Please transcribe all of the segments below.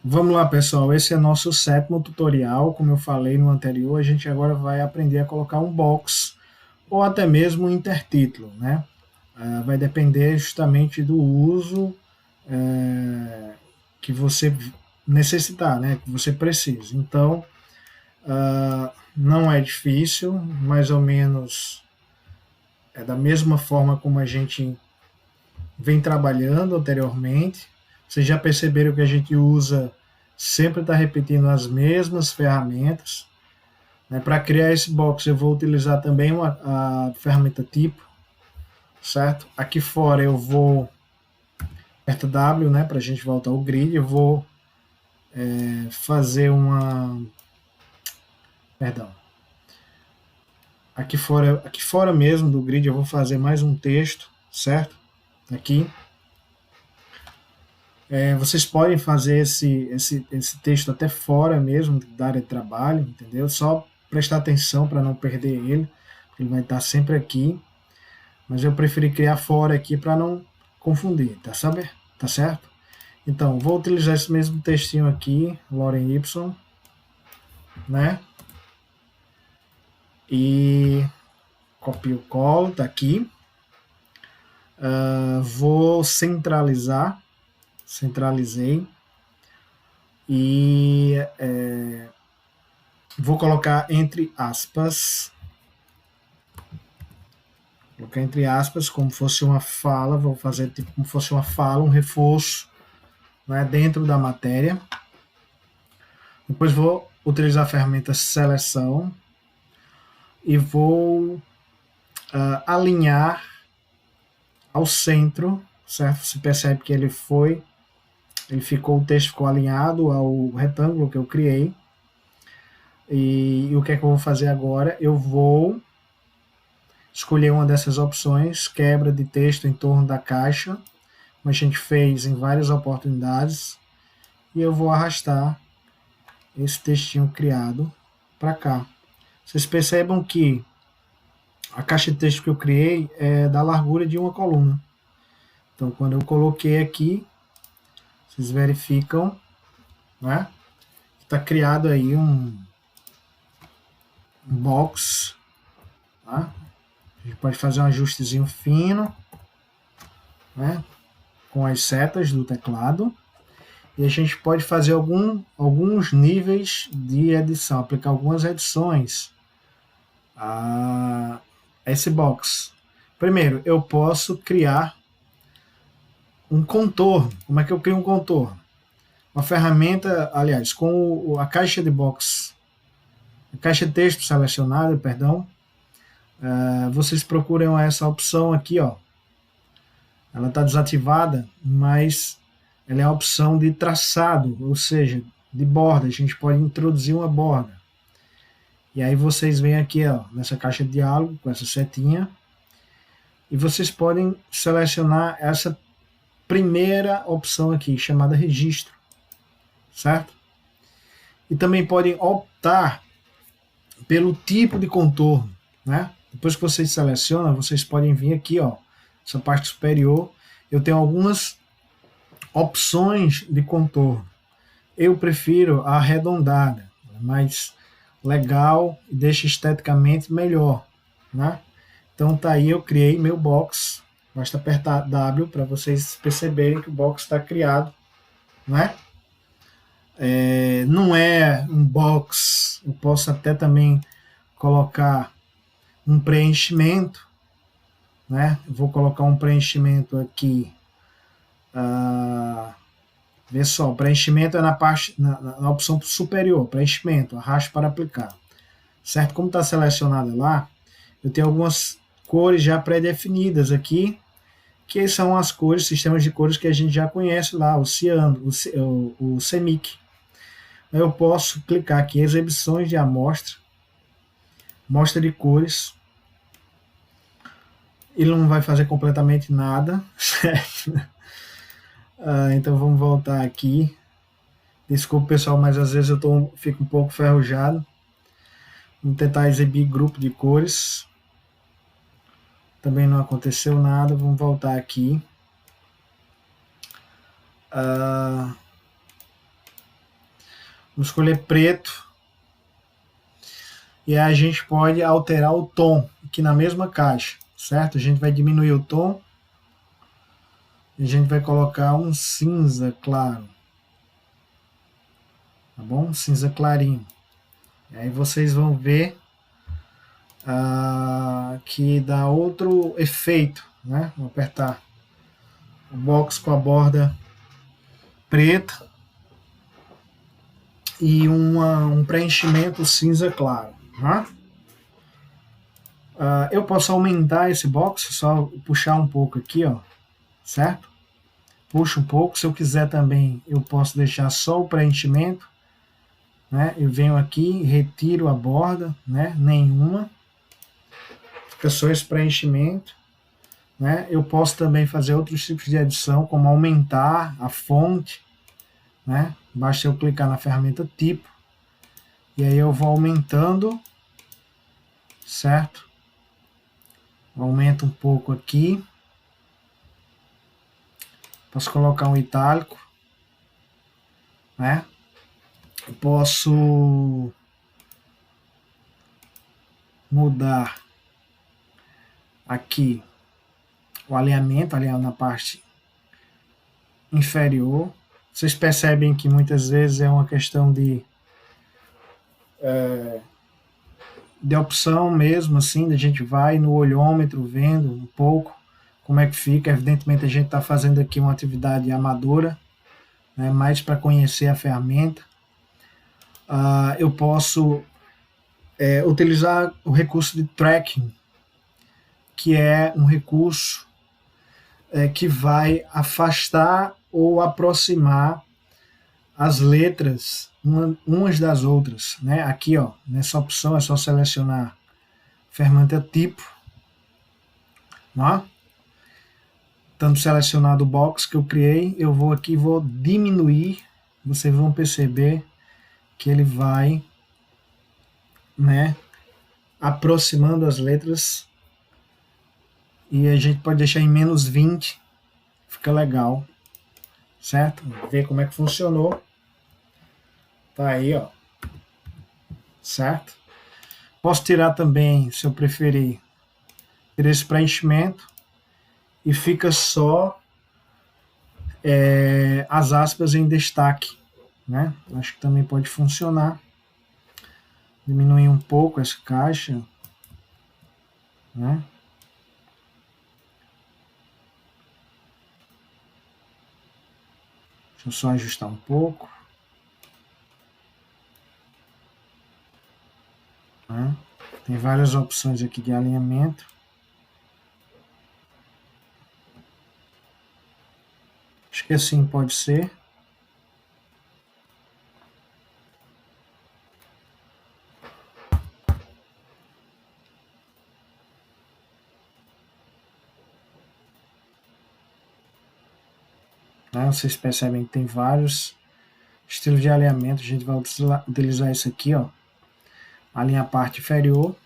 Vamos lá, pessoal. Esse é nosso sétimo tutorial. Como eu falei no anterior, a gente agora vai aprender a colocar um box ou até mesmo um intertítulo, né? Vai depender justamente do uso que você necessitar, né? Que você precisa. Então, não é difícil, mais ou menos é da mesma forma como a gente vem trabalhando anteriormente. Vocês já perceberam que a gente usa, sempre está repetindo as mesmas ferramentas. Né? Para criar esse box, eu vou utilizar também a ferramenta tipo, certo? Aqui fora eu vou, aperto W, né, para a gente voltar ao grid, eu vou fazer uma, perdão, aqui fora mesmo do grid eu vou fazer mais um texto, certo? Aqui. Vocês podem fazer esse texto até fora mesmo da área de trabalho, entendeu? Só prestar atenção para não perder ele, porque ele vai estar sempre aqui. Mas eu preferi criar fora aqui para não confundir, tá, sabe? Tá certo? Então, vou utilizar esse mesmo textinho aqui, Loren Y, né? E copio, colo, tá aqui. Vou centralizar, centralizei. E vou colocar entre aspas, colocar entre aspas, como fosse uma fala, vou fazer tipo como fosse uma fala, um reforço, né, dentro da matéria. Depois vou utilizar a ferramenta seleção e vou alinhar ao centro, certo? Você percebe que o texto ficou alinhado ao retângulo que eu criei. E o que é que eu vou fazer agora? Eu vou escolher uma dessas opções, quebra de texto em torno da caixa, como a gente fez em várias oportunidades, e eu vou arrastar esse textinho criado para cá. Vocês percebam que a caixa de texto que eu criei é da largura de uma coluna. Então, quando eu coloquei aqui, vocês verificam, né? Está criado aí um box, tá? A gente pode fazer um ajustezinho fino, né? Com as setas do teclado. E a gente pode fazer alguns níveis de edição, aplicar algumas edições a esse box. Primeiro, eu posso criar um contorno. Como é que eu crio um contorno? Uma ferramenta, aliás, com a caixa de box, a caixa de texto selecionada, perdão, vocês procuram essa opção aqui, ó. Ela está desativada, mas ela é a opção de traçado, ou seja, de borda. A gente pode introduzir uma borda. E aí vocês vêm aqui, ó, nessa caixa de diálogo com essa setinha e vocês podem selecionar essa primeira opção aqui, chamada registro, certo? E também podem optar pelo tipo de contorno, né? Depois que vocês selecionam, vocês podem vir aqui, ó, essa parte superior, eu tenho algumas opções de contorno. Eu prefiro a arredondada, mais legal e deixa esteticamente melhor, né? Então tá aí, eu criei meu box. Basta apertar W para vocês perceberem que o box está criado, né? Não é um box, eu posso até também colocar um preenchimento, né? Eu vou colocar um preenchimento aqui. Vê só, o preenchimento é na opção superior, preenchimento, arraste para aplicar. Certo? Como está selecionado lá, eu tenho algumas cores já pré-definidas aqui, que são as cores, sistemas de cores que a gente já conhece lá, o ciano, o CMYK. Eu posso clicar aqui, exibições de amostra, mostra de cores. Ele não vai fazer completamente nada, certo? Então vamos voltar aqui. Desculpa, pessoal, mas às vezes fico um pouco ferrujado. Vamos tentar exibir grupo de cores. Também não aconteceu nada. Vamos voltar aqui. Vou escolher preto. E aí a gente pode alterar o tom aqui na mesma caixa, certo? A gente vai diminuir o tom. E a gente vai colocar um cinza claro. Tá bom? Cinza clarinho. E aí vocês vão ver que dá outro efeito, né? Vou apertar o box com a borda preta e um preenchimento cinza claro. Né? Eu posso aumentar esse box, só puxar um pouco aqui, ó, certo? Puxo um pouco. Se eu quiser também, eu posso deixar só o preenchimento, né? Eu venho aqui, retiro a borda, né? Nenhuma. Fica só esse preenchimento. Né? Eu posso também fazer outros tipos de edição, como aumentar a fonte. Né? Basta eu clicar na ferramenta tipo. E aí eu vou aumentando, certo? Aumento um pouco aqui. Posso colocar um itálico. Né? Eu posso mudar aqui o alinhamento, alinhar na parte inferior. Vocês percebem que muitas vezes é uma questão de opção mesmo, assim, a gente vai no olhômetro vendo um pouco como é que fica. Evidentemente a gente está fazendo aqui uma atividade amadora, né, mais para conhecer a ferramenta. Eu posso utilizar o recurso de tracking, que é um recurso que vai afastar ou aproximar as letras umas das outras. Né? Aqui, ó, nessa opção é só selecionar ferramenta tipo. Né? Tanto selecionado o box que eu criei, eu vou aqui vou diminuir. Vocês vão perceber que ele vai, né, aproximando as letras. E a gente pode deixar em menos 20. Fica legal. Certo? Ver como é que funcionou. Tá aí, ó. Certo? Posso tirar também, se eu preferir, esse preenchimento e fica só as aspas em destaque, né? Acho que também pode funcionar. Diminuir um pouco essa caixa, né? Deixa eu só ajustar um pouco. Né? Tem várias opções aqui de alinhamento. Acho que assim pode ser. Né? Vocês percebem que tem vários estilos de alinhamento. A gente vai utilizar isso aqui, ó. Alinhar a parte inferior.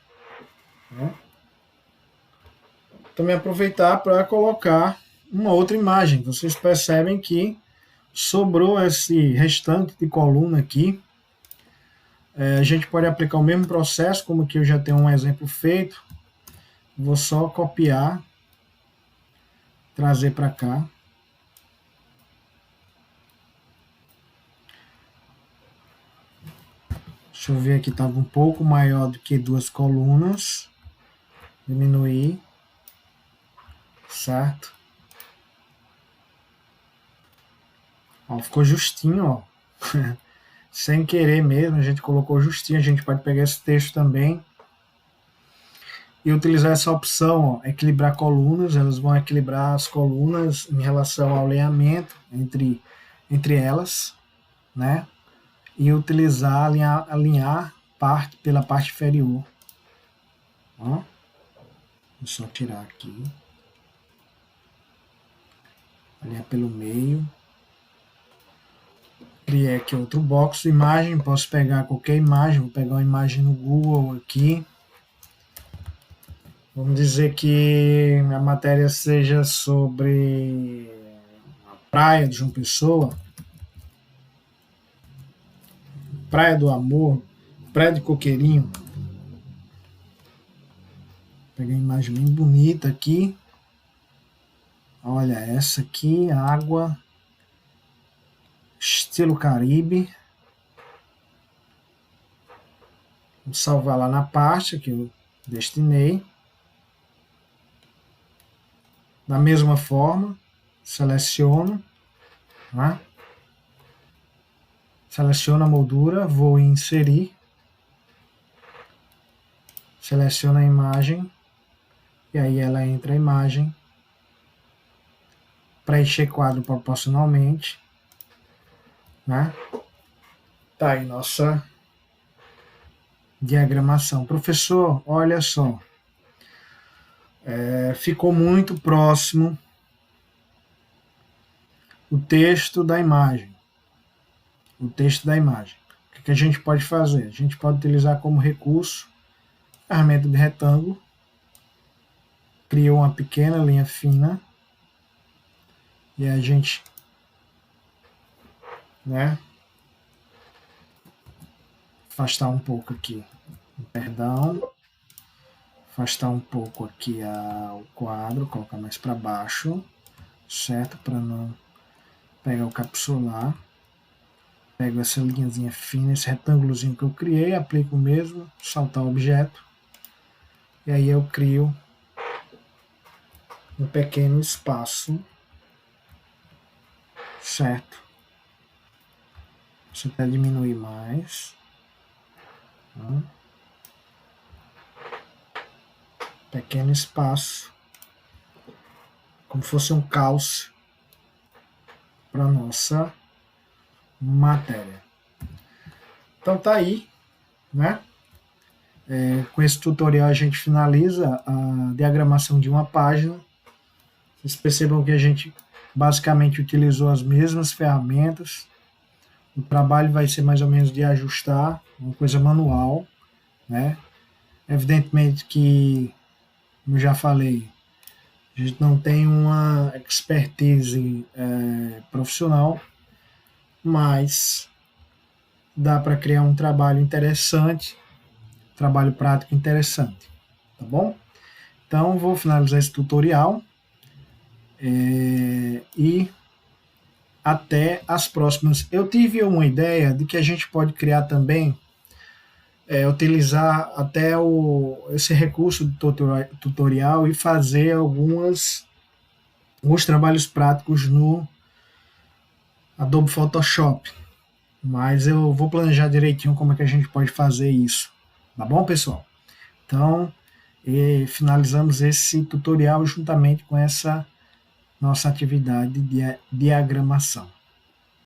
Né? Também aproveitar para colocar uma outra imagem. Vocês percebem que sobrou esse restante de coluna aqui. A gente pode aplicar o mesmo processo, como que eu já tenho um exemplo feito. Vou só copiar, trazer para cá. Deixa eu ver aqui, estava um pouco maior do que duas colunas. Diminuir. Certo? Ó, ficou justinho, ó. Sem querer mesmo, a gente colocou justinho. A gente pode pegar esse texto também e utilizar essa opção, ó, equilibrar colunas. Elas vão equilibrar as colunas em relação ao alinhamento entre elas, né? E utilizar, alinhar pela parte inferior. Ó. Vou só tirar aqui. Alinhar pelo meio. Criei aqui outro box de imagem. Posso pegar qualquer imagem. Vou pegar uma imagem no Google aqui. Vamos dizer que a matéria seja sobre a praia de João Pessoa. Praia do Amor, Praia de Coqueirinho. Peguei uma imagem bem bonita aqui. Olha essa aqui, água, estilo Caribe. Vou salvar lá na pasta que eu destinei. Da mesma forma, seleciono, né? Seleciono a moldura, vou em inserir, seleciono a imagem, e aí ela entra a imagem, preencher quadro proporcionalmente, né? Tá aí nossa diagramação. Professor, olha só, ficou muito próximo o texto da imagem. O texto da imagem. O que a gente pode fazer? A gente pode utilizar como recurso a ferramenta de retângulo, cria uma pequena linha fina e a gente, né, afastar um pouco aqui, perdão, afastar um pouco aqui o quadro, colocar mais para baixo, certo? Para não pegar o capsular. Pego essa linhazinha fina, esse retângulozinho que eu criei, aplico o mesmo, saltar o objeto, e aí eu crio um pequeno espaço, certo? Você quer diminuir mais. Pequeno espaço, como fosse um calce para nossa matéria. Então tá aí, né? Com esse tutorial a gente finaliza a diagramação de uma página. Vocês percebam que a gente basicamente utilizou as mesmas ferramentas. O trabalho vai ser mais ou menos de ajustar, uma coisa manual, né? Evidentemente que, como já falei, a gente não tem uma expertise profissional, mas dá para criar um trabalho interessante, trabalho prático interessante, tá bom? Então vou finalizar esse tutorial e até as próximas. Eu tive uma ideia de que a gente pode criar também, utilizar até esse recurso de tutorial e fazer alguns trabalhos práticos no Adobe Photoshop, mas eu vou planejar direitinho como é que a gente pode fazer isso, tá bom, pessoal? Então, finalizamos esse tutorial juntamente com essa nossa atividade de diagramação.